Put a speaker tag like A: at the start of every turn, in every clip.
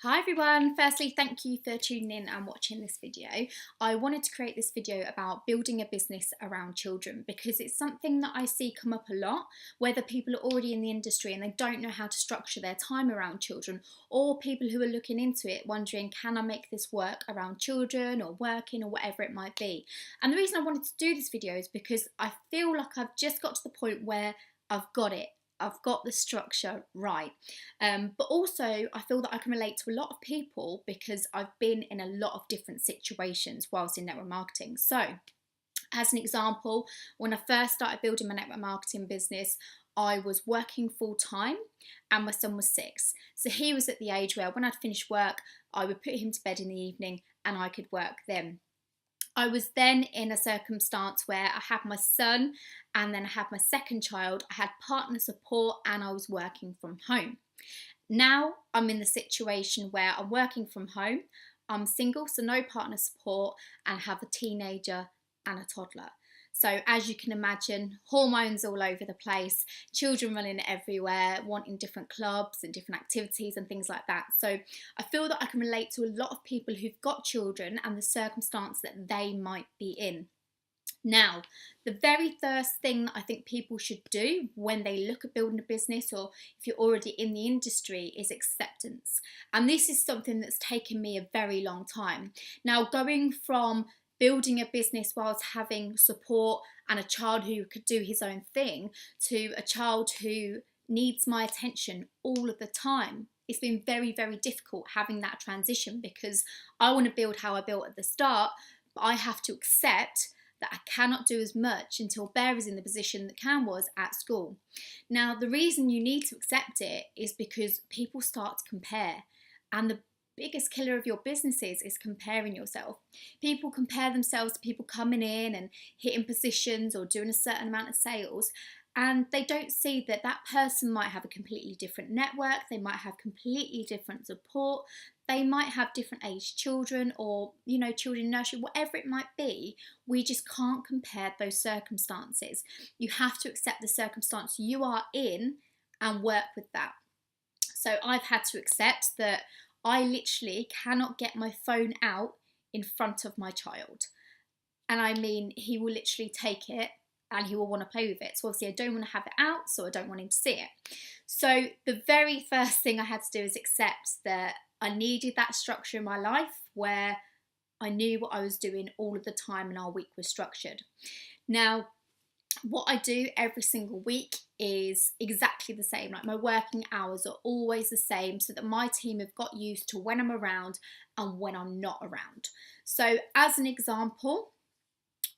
A: Hi everyone, firstly thank you for tuning in and watching this video. I wanted to create this video about building a business around children because it's something that I see come up a lot, whether people are already in the industry and they don't know how to structure their time around children, or people who are looking into it wondering, can I make this work around children or working or whatever it might be. And the reason I wanted to do this video is because I feel like I've just got to the point where I've got it. I've got the structure right. But also, I feel that I can relate to a lot of people because I've been in a lot of different situations whilst in network marketing. So, as an example, when I first started building my network marketing business, I was working full time and my son was 6. So he was at the age where when I'd finished work, I would put him to bed in the evening and I could work then. I was then in a circumstance where I had my son and then I had my second child. I had partner support and I was working from home. Now I'm in the situation where I'm working from home, I'm single, so no partner support, and have a teenager and a toddler. So as you can imagine, hormones all over the place, children running everywhere, wanting different clubs and different activities and things like that. So I feel that I can relate to a lot of people who've got children and the circumstance that they might be in. Now, the very first thing that I think people should do when they look at building a business, or if you're already in the industry, is acceptance. And this is something that's taken me a very long time. Now, going from building a business whilst having support and a child who could do his own thing to a child who needs my attention all of the time. It's been very, very difficult having that transition because I want to build how I built at the start, but I have to accept that I cannot do as much until Bear is in the position that Cam was at school. Now, the reason you need to accept it is because people start to compare, and the biggest killer of your businesses is comparing yourself. People compare themselves to people coming in and hitting positions or doing a certain amount of sales, and they don't see that that person might have a completely different network, they might have completely different support, they might have different aged children or, children in nursery, whatever it might be. We just can't compare those circumstances. You have to accept the circumstance you are in and work with that. So I've had to accept that I literally cannot get my phone out in front of my child. And I mean, he will literally take it and he will want to play with it. So obviously I don't want to have it out, so I don't want him to see it. So the very first thing I had to do is accept that I needed that structure in my life where I knew what I was doing all of the time and our week was structured. Now, what I do every single week is exactly the same. Like, my working hours are always the same so that my team have got used to when I'm around and when I'm not around. So as an example,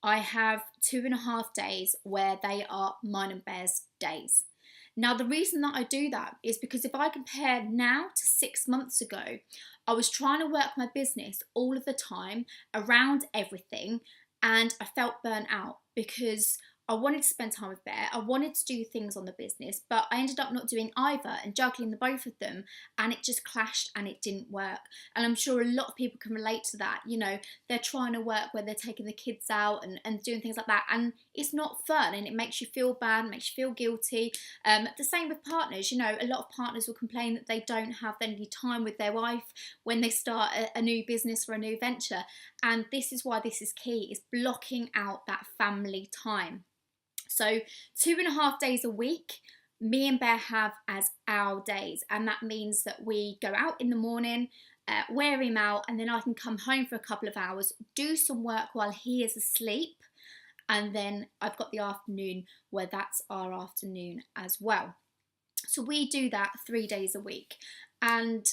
A: I have 2.5 days where they are mine and Bear's days. Now, the reason that I do that is because if I compare now to 6 months ago, I was trying to work my business all of the time around everything, and I felt burnt out because I wanted to spend time with Bear, I wanted to do things on the business, but I ended up not doing either and juggling the both of them, and it just clashed and it didn't work. And I'm sure a lot of people can relate to that. They're trying to work where they're taking the kids out and doing things like that, and it's not fun and it makes you feel bad, makes you feel guilty. The same with partners. A lot of partners will complain that they don't have any time with their wife when they start a new business or a new venture, and this is why this is key, is blocking out that family time. So 2.5 days a week, me and Bear have as our days, and that means that we go out in the morning, wear him out, and then I can come home for a couple of hours, do some work while he is asleep, and then I've got the afternoon where that's our afternoon as well. So we do that 3 days a week, and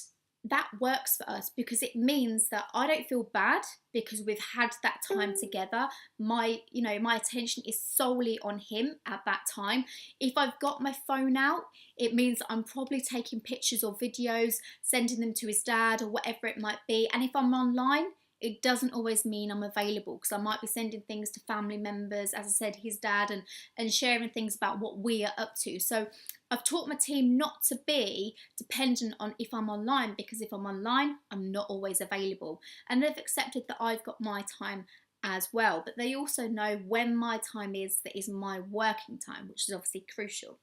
A: that works for us because it means that I don't feel bad because we've had that time together. My attention is solely on him at that time. If I've got my phone out, it means I'm probably taking pictures or videos, sending them to his dad or whatever it might be. And if I'm online, it doesn't always mean I'm available because I might be sending things to family members, as I said, his dad, and sharing things about what we are up to. So I've taught my team not to be dependent on if I'm online, because if I'm online, I'm not always available. And they've accepted that I've got my time as well. But they also know when my time is, that is my working time, which is obviously crucial.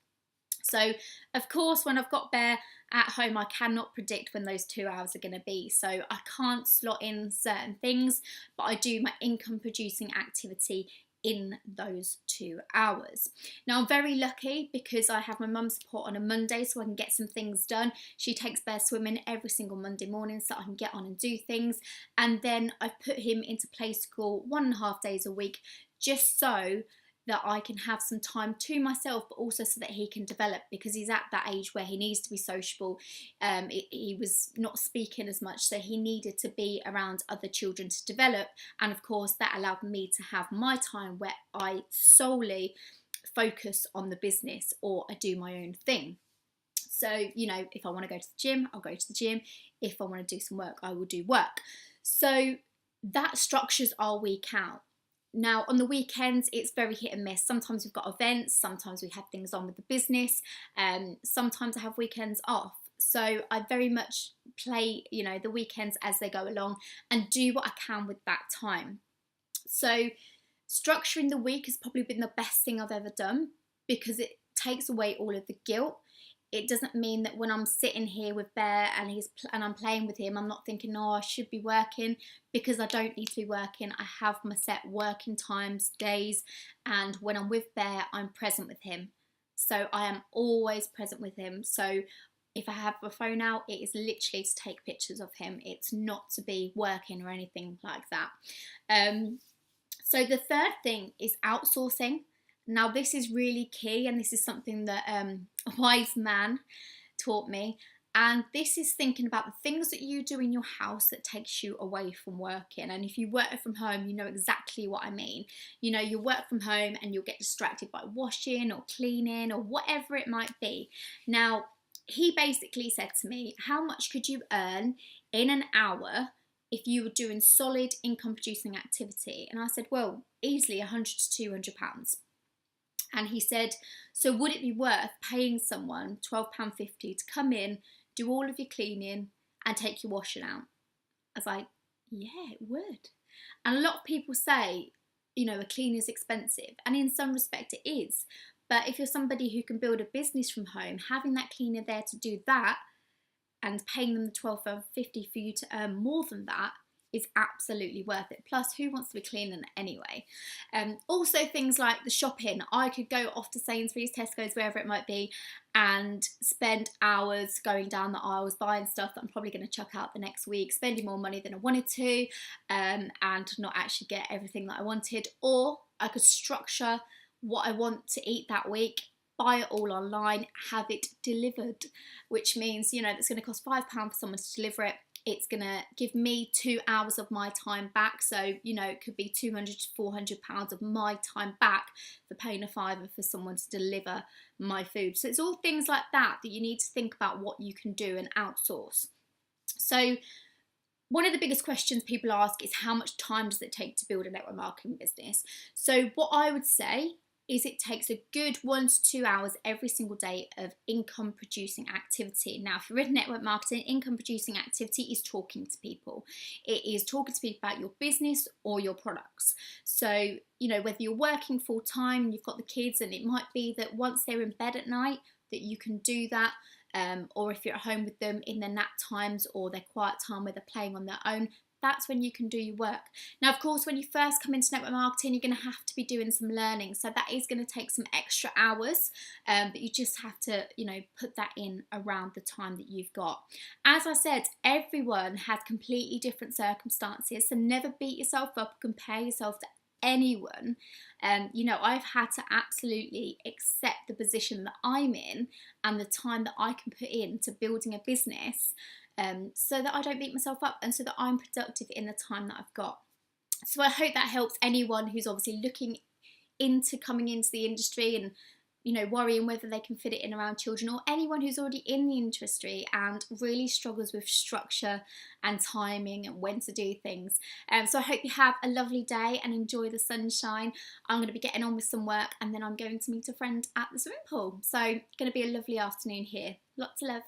A: So of course, when I've got Bear at home, I cannot predict when those 2 hours are going to be. So I can't slot in certain things, but I do my income producing activity in those 2 hours. Now I'm very lucky because I have my mum's support on a Monday, so I can get some things done. She takes Bear swimming every single Monday morning, so I can get on and do things. And then I've put him into play school 1.5 days a week, just so that I can have some time to myself, but also so that he can develop, because he's at that age where he needs to be sociable. He was not speaking as much, so he needed to be around other children to develop. And of course, that allowed me to have my time where I solely focus on the business, or I do my own thing. So, you know, if I want to go to the gym, I'll go to the gym. If I want to do some work, I will do work. So that structures our week out. Now, on the weekends, it's very hit and miss. Sometimes we've got events, sometimes we have things on with the business, sometimes I have weekends off. So I very much play, you know, the weekends as they go along and do what I can with that time. So structuring the week has probably been the best thing I've ever done, because it takes away all of the guilt. It doesn't mean that when I'm sitting here with Bear and I'm playing with him, I'm not thinking, oh, I should be working, because I don't need to be working. I have my set working times, days, and when I'm with Bear, I'm present with him. So I am always present with him. So if I have my phone out, it is literally to take pictures of him. It's not to be working or anything like that. So the third thing is outsourcing. Now this is really key, and this is something that a wise man taught me, and this is thinking about the things that you do in your house that takes you away from working. And if you work from home, you know exactly what I mean. You know, you work from home and you'll get distracted by washing or cleaning or whatever it might be. Now, he basically said to me, how much could you earn in an hour if you were doing solid income producing activity? And I said, well, easily £100 to £200. And he said, so would it be worth paying someone £12.50 to come in, do all of your cleaning and take your washing out? I was like, yeah, it would. And a lot of people say, you know, a cleaner is expensive. And in some respect it is. But if you're somebody who can build a business from home, having that cleaner there to do that and paying them the £12.50 for you to earn more than that is absolutely worth it. Plus, who wants to be cleaning anyway? Also, things like the shopping. I could go off to Sainsbury's, Tesco's, wherever it might be, and spend hours going down the aisles buying stuff that I'm probably going to chuck out the next week, spending more money than I wanted to, and not actually get everything that I wanted. Or I could structure what I want to eat that week, buy it all online, have it delivered, which means, you know, it's going to cost £5 for someone to deliver it. It's going to give me 2 hours of my time back. So, you know, it could be £200 to £400 of my time back for paying a £5 for someone to deliver my food. So it's all things like that that you need to think about what you can do and outsource. So one of the biggest questions people ask is, how much time does it take to build a network marketing business? So what I would say is it takes a good 1 to 2 hours every single day of income producing activity. Now, if you're in network marketing, income producing activity is talking to people. It is talking to people about your business or your products. So, you know, whether you're working full time, you've got the kids, and it might be that once they're in bed at night that you can do that. Or if you're at home with them in their nap times or their quiet time where they're playing on their own, that's when you can do your work. Now, of course, when you first come into network marketing, you're going to have to be doing some learning. So that is going to take some extra hours, but you just have to, you know, put that in around the time that you've got. As I said, everyone has completely different circumstances. So never beat yourself up, compare yourself to anyone. You know, I've had to absolutely accept the position that I'm in and the time that I can put into building a business, so that I don't beat myself up and so that I'm productive in the time that I've got. So I hope that helps anyone who's obviously looking into coming into the industry and, you know, worrying whether they can fit it in around children, or anyone who's already in the industry and really struggles with structure and timing and when to do things. So I hope you have a lovely day and enjoy the sunshine. I'm going to be getting on with some work, and then I'm going to meet a friend at the swimming pool. So it's going to be a lovely afternoon here. Lots of love.